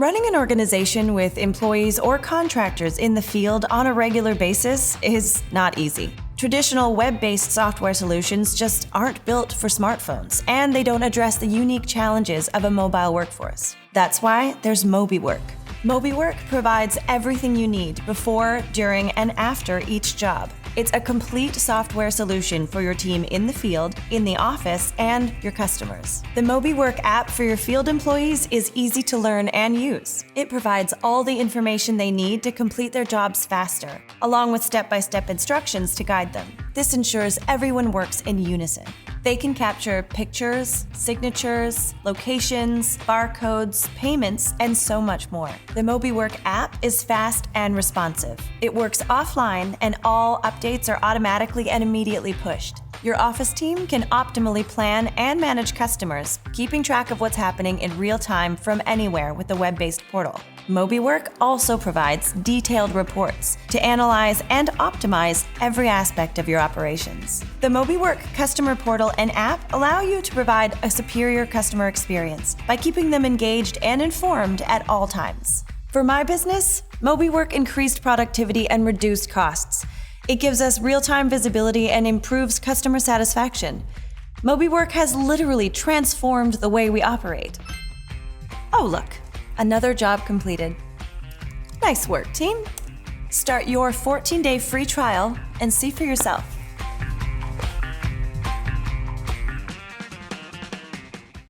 Running an organization with employees or contractors in the field on a regular basis is not easy. Traditional web-based software solutions just aren't built for smartphones, and they don't address the unique challenges of a mobile workforce. That's why there's MobiWork. MobiWork provides everything you need before, during, and after each job. It's a complete software solution for your team in the field, in the office, and your customers. The MobiWork app for your field employees is easy to learn and use. It provides all the information they need to complete their jobs faster, along with step-by-step instructions to guide them. This ensures everyone works in unison. They can capture pictures, signatures, locations, barcodes, payments, and so much more. The MobiWork app is fast and responsive. It works offline, and all updates are automatically and immediately pushed. Your office team can optimally plan and manage customers, keeping track of what's happening in real time from anywhere with the web-based portal. MobiWork also provides detailed reports to analyze and optimize every aspect of your operations. The MobiWork customer portal and app allow you to provide a superior customer experience by keeping them engaged and informed at all times. For my business, MobiWork increased productivity and reduced costs. It gives us real-time visibility and improves customer satisfaction. MobiWork has literally transformed the way we operate. Oh, look. Another job completed. Nice work, team. Start your 14-day free trial and see for yourself.